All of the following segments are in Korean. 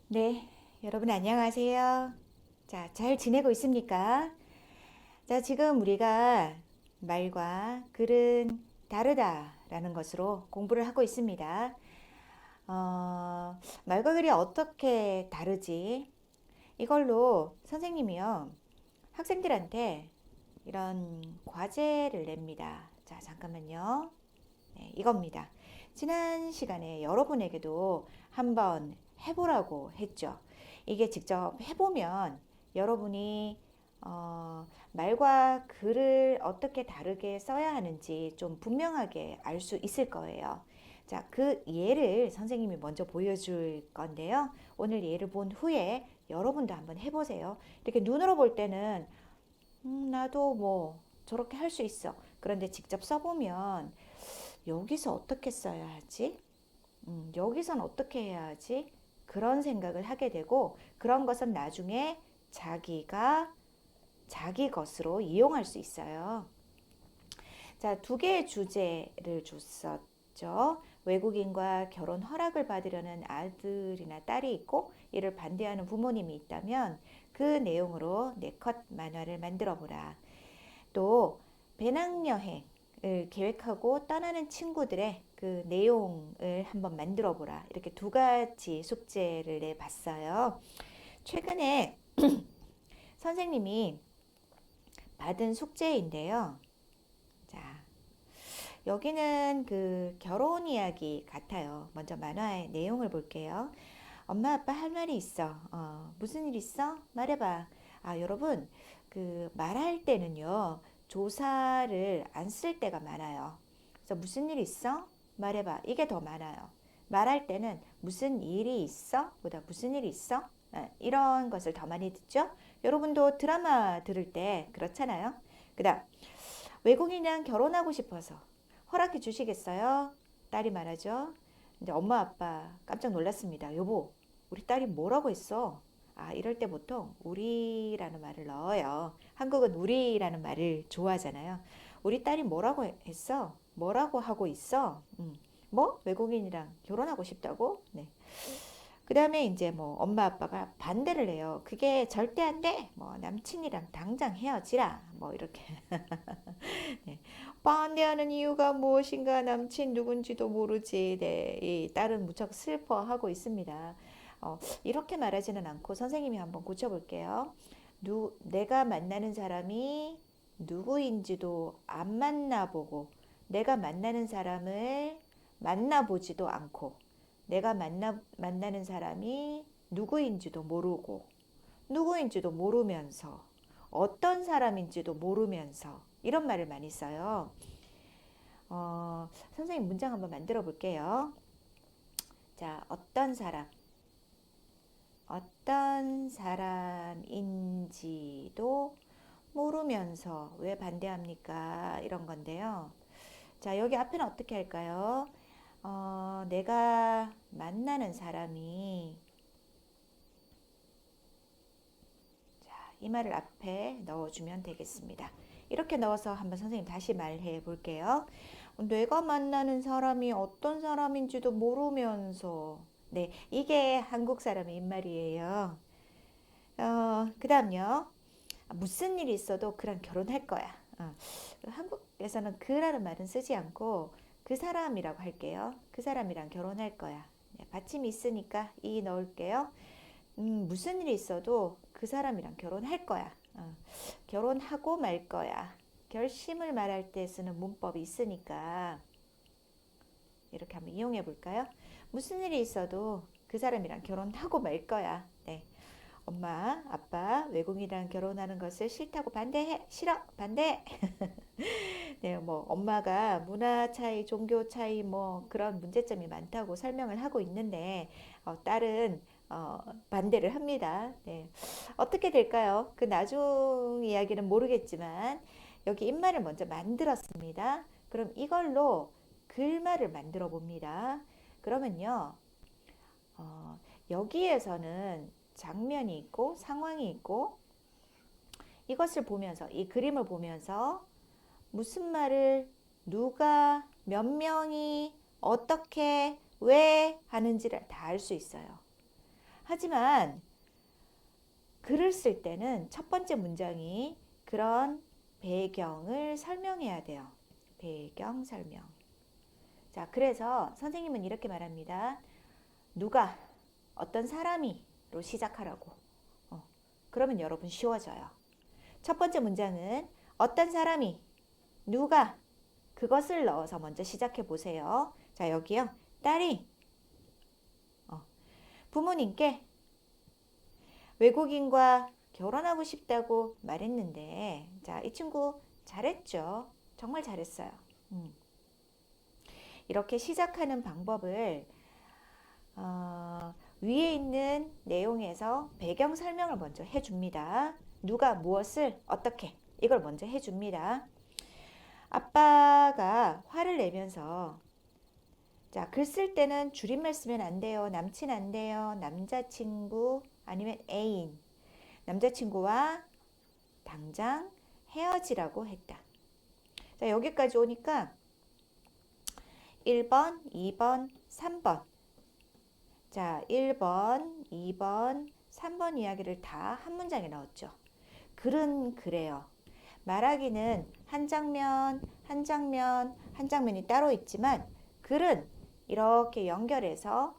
네, 여러분 안녕하세요. 자, 잘 지내고 있습니까? 자, 지금 우리가 말과 글은 다르다라는 것으로 공부를 하고 있습니다. 말과 글이 어떻게 다르지? 이걸로 선생님이요, 학생들한테 이런 과제를 냅니다. 자, 잠깐만요. 네, 이겁니다. 지난 시간에 여러분에게도 한번 해보라고 했죠. 이게 직접 해보면 여러분이 말과 글을 어떻게 다르게 써야 하는지 좀 분명하게 알 수 있을 거예요. 자, 그 예를 선생님이 먼저 보여줄 건데요. 오늘 예를 본 후에 여러분도 한번 해보세요. 이렇게 눈으로 볼 때는 나도 뭐 저렇게 할 수 있어. 그런데 직접 써보면 여기서 어떻게 써야 하지? 여기선 어떻게 해야 하지? 그런 생각을 하게 되고 그런 것은 나중에 자기가 자기 것으로 이용할 수 있어요. 자, 두 개의 주제를 줬었죠. 외국인과 결혼 허락을 받으려는 아들이나 딸이 있고 이를 반대하는 부모님이 있다면 그 내용으로 네컷 만화를 만들어 보라. 또 배낭여행을 계획하고 떠나는 친구들의 그 내용을 한번 만들어 보라. 이렇게 두 가지 숙제를 내봤어요. 최근에 선생님이 받은 숙제인데요. 자, 여기는 그 결혼 이야기 같아요. 먼저 만화의 내용을 볼게요. 엄마 아빠 할 말이 있어. 무슨 일 있어? 말해봐. 아, 여러분, 그 말할 때는요, 조사를 안 쓸 때가 많아요. 그래서 무슨 일 있어? 말해봐. 이게 더 많아요. 말할 때는 무슨 일이 있어? 보다 무슨 일이 있어? 이런 것을 더 많이 듣죠? 여러분도 드라마 들을 때 그렇잖아요. 그다음 외국인이랑 결혼하고 싶어서 허락해 주시겠어요? 딸이 말하죠. 이제 엄마 아빠 깜짝 놀랐습니다. 여보, 우리 딸이 뭐라고 했어? 아, 이럴 때 보통 우리라는 말을 넣어요. 한국은 우리라는 말을 좋아하잖아요. 우리 딸이 뭐라고 했어? 뭐라고 하고 있어? 뭐? 외국인이랑 결혼하고 싶다고? 네. 그 다음에 이제 뭐 엄마 아빠가 반대를 해요. 그게 절대 안 돼. 뭐 남친이랑 당장 헤어지라. 뭐 이렇게. 네. 반대하는 이유가 무엇인가 남친 누군지도 모르지. 네. 이 딸은 무척 슬퍼하고 있습니다. 이렇게 말하지는 않고 선생님이 한번 고쳐볼게요. 내가 만나는 사람이 누구인지도 안 만나보고 내가 만나는 사람을 만나보지도 않고 내가 만나는 사람이 누구인지도 모르고 누구인지도 모르면서 어떤 사람인지도 모르면서 이런 말을 많이 써요. 선생님 문장 한번 만들어 볼게요. 자, 어떤 사람인지도 모르면서 왜 반대합니까? 이런 건데요. 자, 여기 앞에는 어떻게 할까요? 내가 만나는 사람이 이 말을 앞에 넣어주면 되겠습니다. 이렇게 넣어서 한번 선생님 다시 말해 볼게요. 내가 만나는 사람이 어떤 사람인지도 모르면서 네, 이게 한국 사람의 입말이에요. 그 다음요. 무슨 일이 있어도 그랑 결혼할 거야. 한국에서는 그라는 말은 쓰지 않고 그 사람이라고 할게요. 그 사람이랑 결혼할 거야. 네, 받침이 있으니까 이 넣을게요. 무슨 일이 있어도 그 사람이랑 결혼할 거야. 결혼하고 말 거야. 결심을 말할 때 쓰는 문법이 있으니까 이렇게 한번 이용해 볼까요? 무슨 일이 있어도 그 사람이랑 결혼하고 말 거야. 네. 엄마, 아빠, 외국인이랑 결혼하는 것을 싫다고 반대해. 싫어. 반대. 네, 뭐 엄마가 문화 차이, 종교 차이 뭐 그런 문제점이 많다고 설명을 하고 있는데 딸은 반대를 합니다. 네. 어떻게 될까요? 그 나중 이야기는 모르겠지만 여기 입말을 먼저 만들었습니다. 그럼 이걸로 글말을 만들어 봅니다. 그러면요, 여기에서는 장면이 있고 상황이 있고 이것을 보면서 이 그림을 보면서 무슨 말을 누가 몇 명이 어떻게 왜 하는지를 다 알 수 있어요. 하지만 글을 쓸 때는 첫 번째 문장이 그런 배경을 설명해야 돼요. 배경 설명. 자, 그래서 선생님은 이렇게 말합니다. 누가, 어떤 사람이로 시작하라고. 그러면 여러분 쉬워져요. 첫 번째 문장은 어떤 사람이, 누가, 그것을 넣어서 먼저 시작해 보세요. 자, 여기요. 딸이 부모님께 외국인과 결혼하고 싶다고 말했는데, 자, 이 친구 잘했죠. 정말 잘했어요. 이렇게 시작하는 방법을 위에 있는 내용에서 배경 설명을 먼저 해줍니다. 누가 무엇을 어떻게 이걸 먼저 해줍니다. 아빠가 화를 내면서 자, 글 쓸 때는 줄임말 쓰면 안 돼요. 남친 안 돼요. 남자친구 아니면 애인. 남자친구와 당장 헤어지라고 했다. 자, 여기까지 오니까 1번, 2번, 3번. 자, 1번, 2번, 3번 이야기를 다 한 문장에 넣었죠. 글은 그래요. 말하기는 한 장면, 한 장면, 한 장면이 따로 있지만 글은 이렇게 연결해서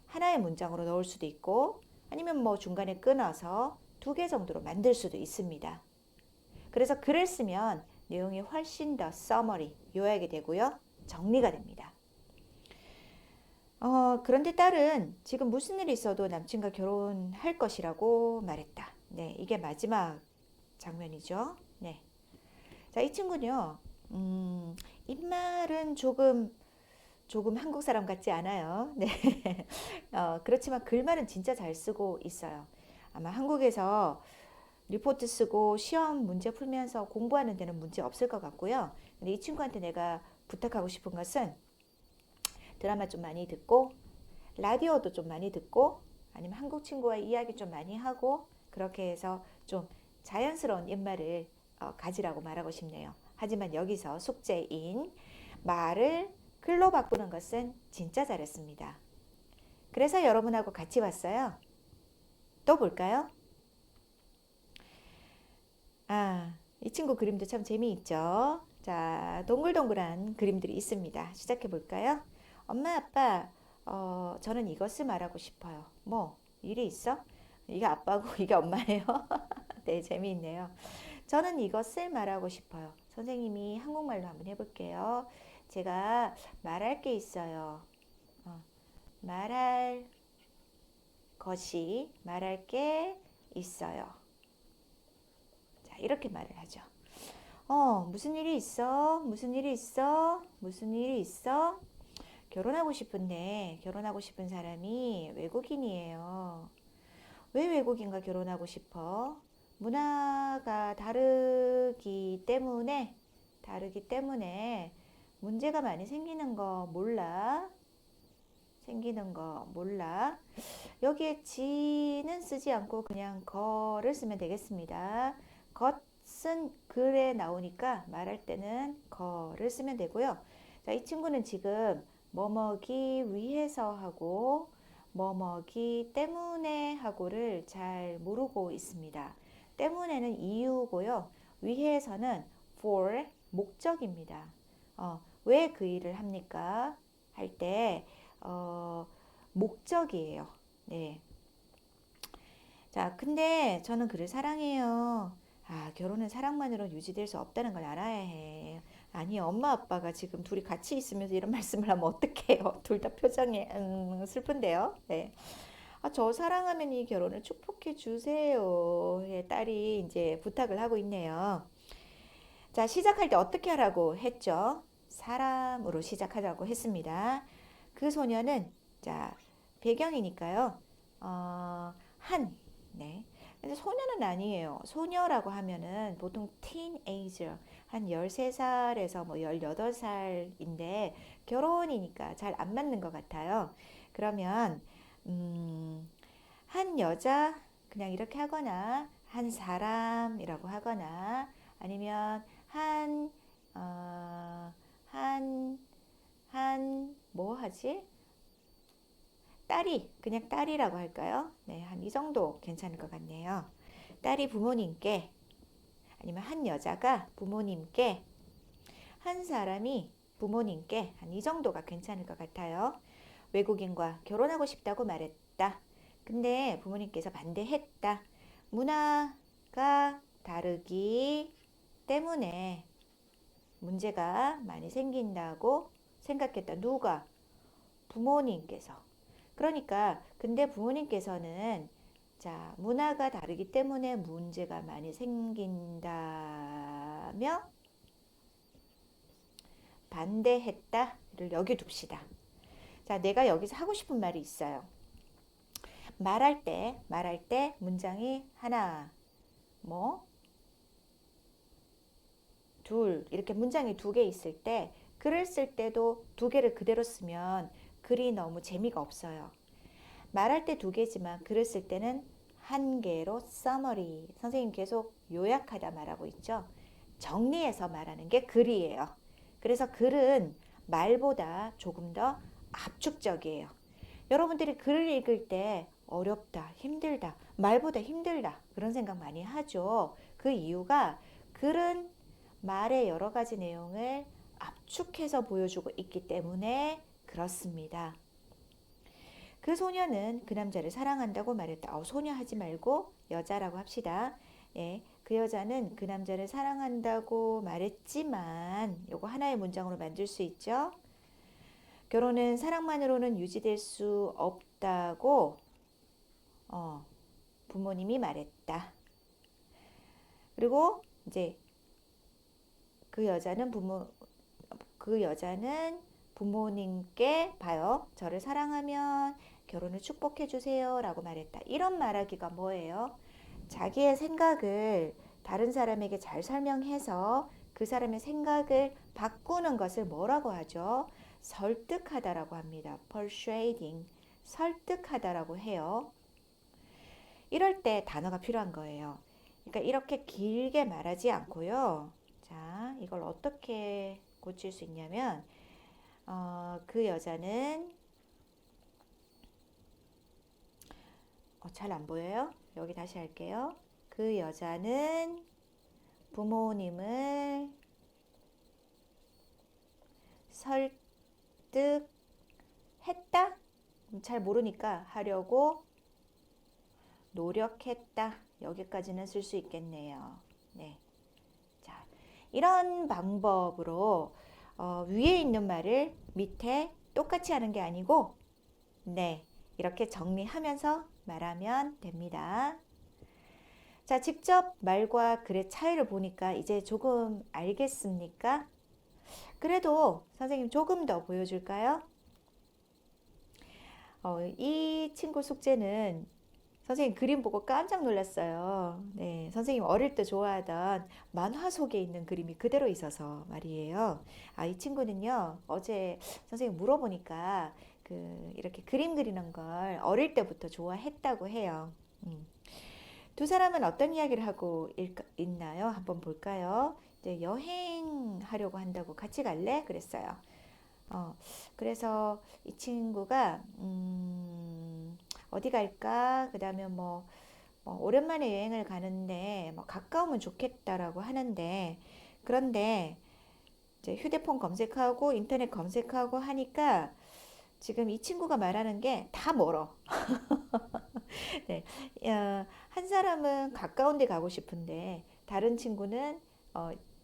하나의 문장으로 넣을 수도 있고 아니면 뭐 중간에 끊어서 2개 정도로 만들 수도 있습니다. 그래서 글을 쓰면 내용이 훨씬 더 서머리, 요약이 되고요. 정리가 됩니다. 그런데 딸은 지금 무슨 일이 있어도 남친과 결혼할 것이라고 말했다. 네, 이게 마지막 장면이죠. 네. 자, 이 친구는요, 입말은 조금 한국 사람 같지 않아요. 네. 그렇지만 글말은 진짜 잘 쓰고 있어요. 아마 한국에서 리포트 쓰고 시험 문제 풀면서 공부하는 데는 문제 없을 것 같고요. 근데 이 친구한테 내가 부탁하고 싶은 것은 드라마 좀 많이 듣고 라디오도 좀 많이 듣고 아니면 한국 친구와 이야기 좀 많이 하고 그렇게 해서 좀 자연스러운 입말을 가지라고 말하고 싶네요. 하지만 여기서 숙제인 말을 글로 바꾸는 것은 진짜 잘했습니다. 그래서 여러분하고 같이 왔어요. 또 볼까요? 이 친구 그림도 참 재미있죠? 자, 동글동글한 그림들이 있습니다. 시작해 볼까요? 엄마, 아빠, 저는 이것을 말하고 싶어요. 뭐, 일이 있어? 이게 아빠고 이게 엄마예요. 네, 재미있네요. 저는 이것을 말하고 싶어요. 선생님이 한국말로 한번 해볼게요. 제가 말할 게 있어요. 말할 말할 게 있어요. 자, 이렇게 말을 하죠. 무슨 일이 있어? 무슨 일이 있어? 무슨 일이 있어? 결혼하고 싶은데, 결혼하고 싶은 사람이 외국인이에요. 왜 외국인과 결혼하고 싶어? 문화가 다르기 때문에 문제가 많이 생기는 거 몰라? 생기는 거 몰라? 여기에 지는 쓰지 않고 그냥 거를 쓰면 되겠습니다. 것은 글에 나오니까 말할 때는 거를 쓰면 되고요. 자, 이 친구는 지금 뭐뭐기 위해서 하고 뭐뭐기 때문에 하고를 잘 모르고 있습니다. 때문에는 이유고요. 위해서는 for 목적입니다. 왜 그 일을 합니까? 할 때 목적이에요. 네. 자, 근데 저는 그를 사랑해요. 결혼은 사랑만으로 유지될 수 없다는 걸 알아야 해. 아니, 엄마 아빠가 지금 둘이 같이 있으면서 이런 말씀을 하면 어떡해요? 둘 다 표정이 슬픈데요. 네. 저 사랑하면 이 결혼을 축복해 주세요. 예, 딸이 이제 부탁을 하고 있네요. 자, 시작할 때 어떻게 하라고 했죠? 사람으로 시작하자고 했습니다. 그 소녀는 자, 배경이니까요. 네. 근데 소녀는 아니에요. 소녀라고 하면은 보통 teenager, 한 13살에서 뭐 18살인데 결혼이니까 잘 안 맞는 것 같아요. 그러면 한 여자 그냥 이렇게 하거나 한 사람이라고 하거나 아니면 어, 뭐 하지? 딸이, 그냥 딸이라고 할까요? 네, 한 이 정도 괜찮을 것 같네요. 딸이 부모님께, 아니면 한 여자가 부모님께, 한 사람이 부모님께 한 이 정도가 괜찮을 것 같아요. 외국인과 결혼하고 싶다고 말했다. 근데 부모님께서 반대했다. 문화가 다르기 때문에 문제가 많이 생긴다고 생각했다. 누가? 부모님께서. 그러니까 근데 부모님께서는 자, 문화가 다르기 때문에 문제가 많이 생긴다며 반대했다를 여기 둡시다. 자, 내가 여기서 하고 싶은 말이 있어요. 말할 때 문장이 하나, 뭐, 둘, 이렇게 문장이 두 개 있을 때, 글을 쓸 때도 두 개를 그대로 쓰면 글이 너무 재미가 없어요. 말할 때 두 개지만 글을 쓸 때는 한 개로 summary. 선생님 계속 요약하다 말하고 있죠. 정리해서 말하는 게 글이에요. 그래서 글은 말보다 조금 더 압축적이에요. 여러분들이 글을 읽을 때 어렵다, 힘들다, 말보다 힘들다 그런 생각 많이 하죠. 그 이유가 글은 말의 여러 가지 내용을 압축해서 보여주고 있기 때문에 그렇습니다. 그 소녀는 그 남자를 사랑한다고 말했다. 소녀 하지 말고 여자라고 합시다. 예, 그 여자는 그 남자를 사랑한다고 말했지만 요거 하나의 문장으로 만들 수 있죠. 결혼은 사랑만으로는 유지될 수 없다고 부모님이 말했다. 그리고 이제 그 여자는 부모님께 봐요. 저를 사랑하면 결혼을 축복해 주세요라고 말했다. 이런 말하기가 뭐예요? 자기의 생각을 다른 사람에게 잘 설명해서 그 사람의 생각을 바꾸는 것을 뭐라고 하죠? 설득하다라고 합니다. persuading. 설득하다라고 해요. 이럴 때 단어가 필요한 거예요. 그러니까 이렇게 길게 말하지 않고요. 자, 이걸 어떻게 고칠 수 있냐면 그 여자는 잘 안 보여요? 여기 다시 할게요. 그 여자는 부모님을 설득했다? 잘 모르니까 하려고 노력했다. 여기까지는 쓸 수 있겠네요. 네. 자, 이런 방법으로 위에 있는 말을 밑에 똑같이 하는 게 아니고 네, 이렇게 정리하면서 말하면 됩니다. 자, 직접 말과 글의 차이를 보니까 이제 조금 알겠습니까? 그래도 선생님 조금 더 보여줄까요? 이 친구 숙제는 선생님 그림 보고 깜짝 놀랐어요. 네, 선생님 어릴 때 좋아하던 만화 속에 있는 그림이 그대로 있어서 말이에요. 이 친구는요, 어제 선생님 물어보니까 이렇게 그림 그리는 걸 어릴 때부터 좋아했다고 해요. 두 사람은 어떤 이야기를 하고 있나요? 한번 볼까요? 이제 여행하려고 한다고 같이 갈래? 그랬어요. 그래서 이 친구가 어디 갈까? 그 다음에 오랜만에 여행을 가는데 가까우면 좋겠다라고 하는데 그런데 이제 휴대폰 검색하고 인터넷 검색하고 하니까 지금 이 친구가 말하는 게 다 멀어. 네. 한 사람은 가까운 데 가고 싶은데 다른 친구는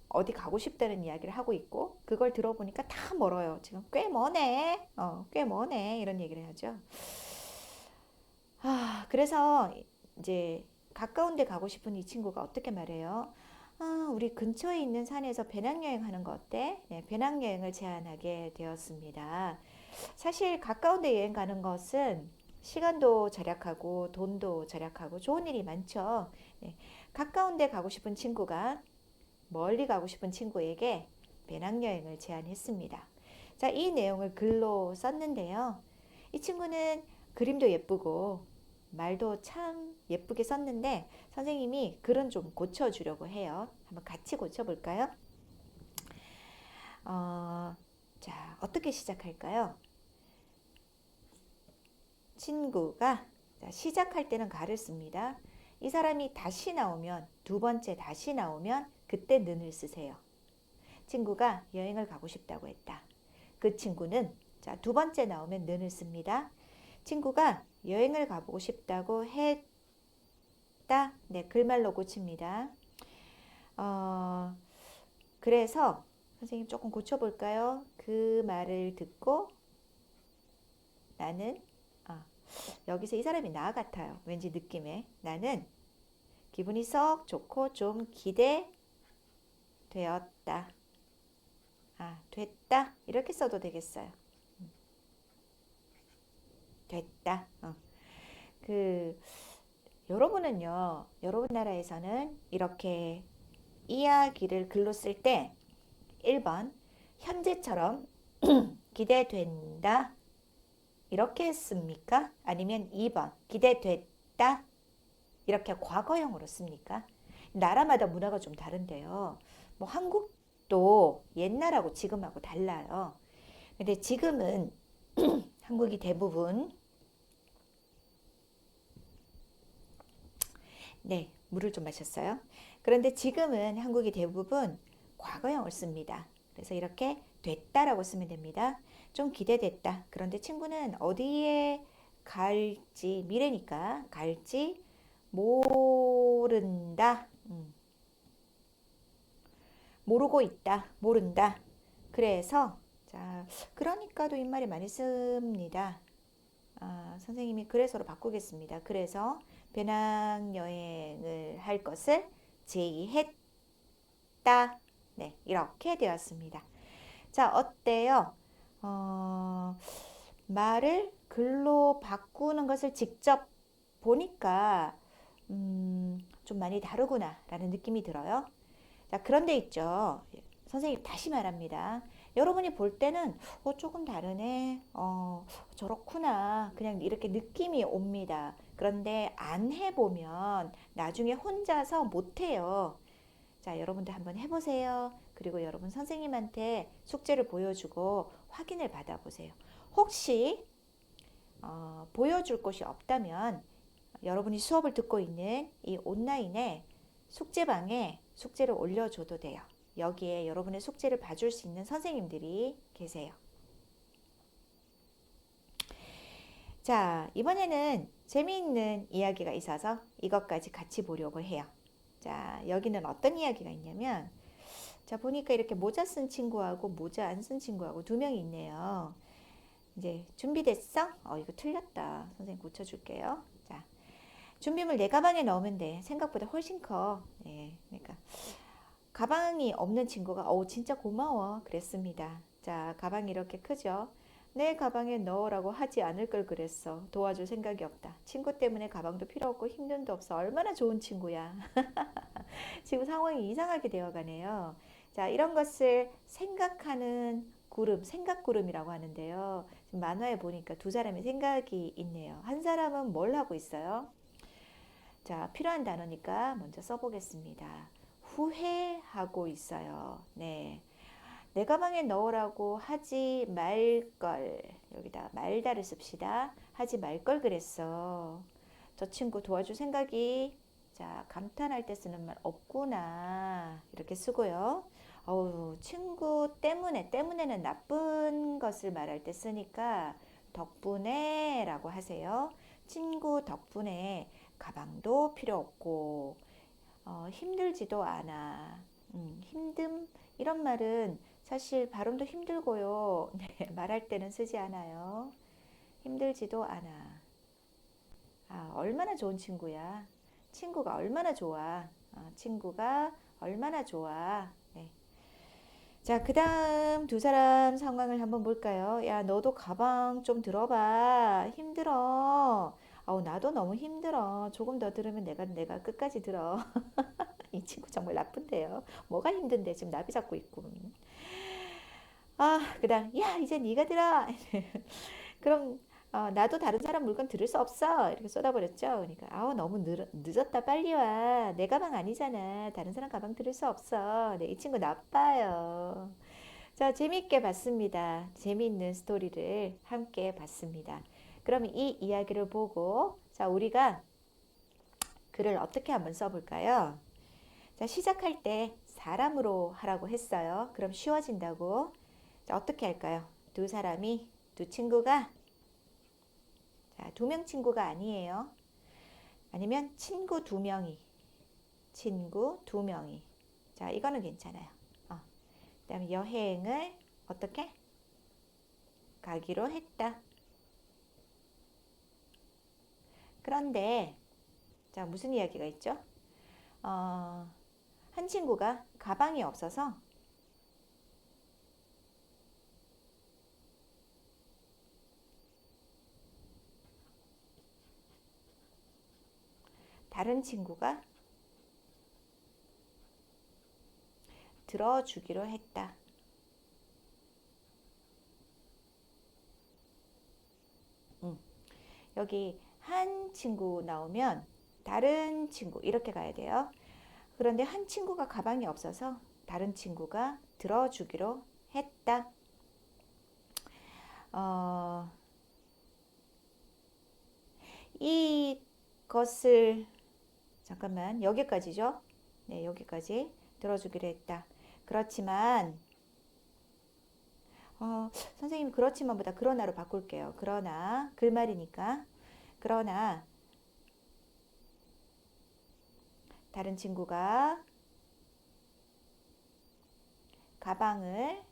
어디 가고 싶다는 이야기를 하고 있고 그걸 들어보니까 다 멀어요. 지금 꽤 머네. 꽤 머네. 이런 얘기를 하죠. 그래서 이제 가까운 데 가고 싶은 이 친구가 어떻게 말해요? 우리 근처에 있는 산에서 배낭여행 하는 거 어때? 네, 배낭여행을 제안하게 되었습니다. 사실 가까운 데 여행 가는 것은 시간도 절약하고 돈도 절약하고 좋은 일이 많죠. 네, 가까운 데 가고 싶은 친구가 멀리 가고 싶은 친구에게 배낭여행을 제안했습니다. 자, 이 내용을 글로 썼는데요. 이 친구는 그림도 예쁘고 말도 참 예쁘게 썼는데 선생님이 글은 좀 고쳐주려고 해요. 한번 같이 고쳐볼까요? 자, 어떻게 시작할까요? 친구가 자, 시작할 때는 가를 씁니다. 이 사람이 다시 나오면 두 번째 다시 나오면 그때 는을 쓰세요. 친구가 여행을 가고 싶다고 했다. 그 친구는 자, 두 번째 나오면 는을 씁니다. 친구가 여행을 가보고 싶다고 했다. 네, 글말로 고칩니다. 그래서 선생님 조금 고쳐볼까요? 그 말을 듣고 나는 여기서 이 사람이 나 같아요. 왠지 느낌에 나는 기분이 썩 좋고 좀 기대되었다. 됐다. 이렇게 써도 되겠어요. 됐다. 그 여러분은요. 여러분 나라에서는 이렇게 이야기를 글로 쓸 때 1번 현재처럼 기대된다. 이렇게 씁니까? 아니면 2번 기대됐다. 이렇게 과거형으로 씁니까? 나라마다 문화가 좀 다른데요. 뭐 한국도 옛날하고 지금하고 달라요. 근데 지금은 한국이 대부분 네, 물을 좀 마셨어요. 그런데 지금은 한국이 대부분 과거형을 씁니다. 그래서 이렇게 됐다라고 쓰면 됩니다. 좀 기대됐다. 그런데 친구는 어디에 갈지 미래니까 갈지 모른다. 모르고 있다. 모른다. 그래서 자, 그러니까도 이 말이 많이 씁니다. 선생님이 그래서로 바꾸겠습니다. 그래서 배낭여행을 할 것을 제의했다. 네, 이렇게 되었습니다. 자, 어때요? 말을 글로 바꾸는 것을 직접 보니까 좀 많이 다르구나 라는 느낌이 들어요. 자, 그런데 있죠. 선생님 다시 말합니다. 여러분이 볼 때는 조금 다르네. 저렇구나. 그냥 이렇게 느낌이 옵니다. 그런데 안 해보면 나중에 혼자서 못해요. 자, 여러분들 한번 해보세요. 그리고 여러분 선생님한테 숙제를 보여주고 확인을 받아보세요. 혹시 보여줄 곳이 없다면 여러분이 수업을 듣고 있는 이 온라인에 숙제방에 숙제를 올려줘도 돼요. 여기에 여러분의 숙제를 봐줄 수 있는 선생님들이 계세요. 자, 이번에는 재미있는 이야기가 있어서 이것까지 같이 보려고 해요. 자, 여기는 어떤 이야기가 있냐면 자, 보니까 이렇게 모자 쓴 친구하고 모자 안 쓴 친구하고 두 명이 있네요. 이제 준비됐어? 이거 틀렸다. 선생님 고쳐줄게요. 자, 준비물 내 가방에 넣으면 돼. 생각보다 훨씬 커. 네, 그러니까 가방이 없는 친구가 진짜 고마워 그랬습니다. 자, 가방이 이렇게 크죠? 내 가방에 넣으라고 하지 않을 걸 그랬어. 도와줄 생각이 없다. 친구 때문에 가방도 필요 없고 힘듦도 없어. 얼마나 좋은 친구야. 지금 상황이 이상하게 되어가네요. 자, 이런 것을 생각하는 구름, 생각구름이라고 하는데요. 지금 만화에 보니까 두 사람의 생각이 있네요. 한 사람은 뭘 하고 있어요? 자, 필요한 단어니까 먼저 써보겠습니다. 후회하고 있어요. 네. 내 가방에 넣으라고 하지 말걸. 여기다 말다를 씁시다. 하지 말걸 그랬어. 저 친구 도와줄 생각이 자, 감탄할 때 쓰는 말 없구나. 이렇게 쓰고요. 친구 때문에는 나쁜 것을 말할 때 쓰니까 덕분에 라고 하세요. 친구 덕분에 가방도 필요 없고 힘들지도 않아. 힘듦 이런 말은 사실 발음도 힘들고요. 네, 말할 때는 쓰지 않아요. 힘들지도 않아. 얼마나 좋은 친구야. 친구가 얼마나 좋아. 친구가 얼마나 좋아. 네. 자, 그 다음 두 사람 상황을 한번 볼까요? 야, 너도 가방 좀 들어봐. 힘들어. 나도 너무 힘들어. 조금 더 들으면 내가 끝까지 들어. 이 친구 정말 나쁜데요. 뭐가 힘든데 지금 나비 잡고 있고. 그다음 야 이제 네가 들어. 그럼 나도 다른 사람 물건 들을 수 없어. 이렇게 쏟아버렸죠. 그러니까 너무 늦었다 빨리 와. 내 가방 아니잖아. 다른 사람 가방 들을 수 없어. 네, 이 친구 나빠요. 자, 재미있게 봤습니다. 재미있는 스토리를 함께 봤습니다. 그럼 이 이야기를 보고 자, 우리가 글을 어떻게 한번 써볼까요? 자, 시작할 때 사람으로 하라고 했어요. 그럼 쉬워진다고. 자, 어떻게 할까요? 두 사람이, 두 친구가, 자, 두 명 친구가 아니에요. 아니면 친구 두 명이, 친구 두 명이. 자, 이거는 괜찮아요. 그다음에 여행을 어떻게 가기로 했다. 그런데 자, 무슨 이야기가 있죠? 어, 한 친구가 가방이 없어서 다른 친구가 들어주기로 했다. 여기 한 친구 나오면 다른 친구 이렇게 가야 돼요. 그런데 한 친구가 가방이 없어서 다른 친구가 들어주기로 했다. 어, 이것을 잠깐만 여기까지죠. 네, 여기까지 들어주기로 했다. 그렇지만 선생님 그렇지만보다 그러나로 바꿀게요. 그러나 글말이니까 그러나 다른 친구가 가방을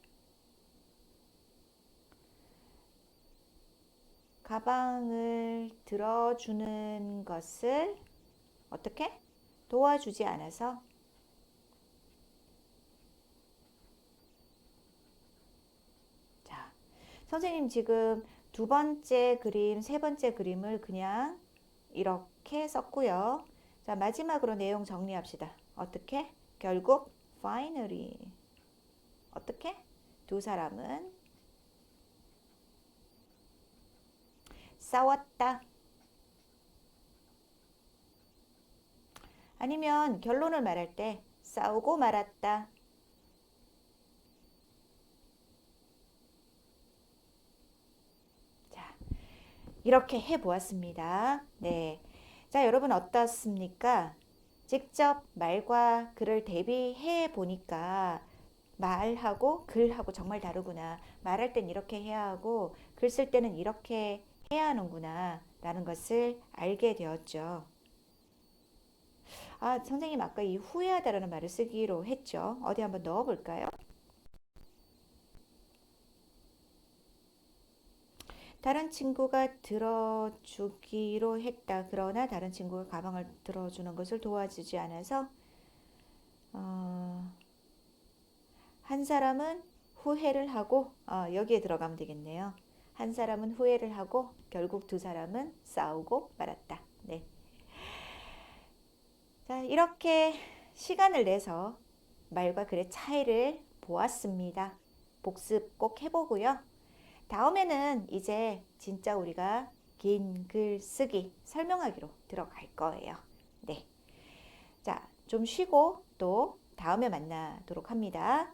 들어주는 것을 어떻게 도와주지 않아서 자, 선생님 지금 두 번째 그림, 세 번째 그림을 그냥 이렇게 썼고요. 자, 마지막으로 내용 정리합시다. 어떻게? 결국 finally 어떻게? 두 사람은 싸웠다. 아니면 결론을 말할 때 싸우고 말았다. 자, 이렇게 해 보았습니다. 네. 자, 여러분 어떻습니까? 직접 말과 글을 대비해 보니까 말하고 글하고 정말 다르구나. 말할 땐 이렇게 해야 하고 글 쓸 때는 이렇게 해야 하는구나. 라는 것을 알게 되었죠. 아, 선생님 아까 이 후회하다라는 말을 쓰기로 했죠. 어디 한번 넣어 볼까요? 다른 친구가 들어주기로 했다. 그러나 다른 친구가 가방을 들어주는 것을 도와주지 않아서 어, 한 사람은 후회를 하고 여기에 들어가면 되겠네요. 한 사람은 후회를 하고 결국 두 사람은 싸우고 말았다. 네. 자, 이렇게 시간을 내서 말과 글의 차이를 보았습니다. 복습 꼭 해보고요. 다음에는 이제 진짜 우리가 긴 글 쓰기 설명하기로 들어갈 거예요. 네. 자, 좀 쉬고 또 다음에 만나도록 합니다.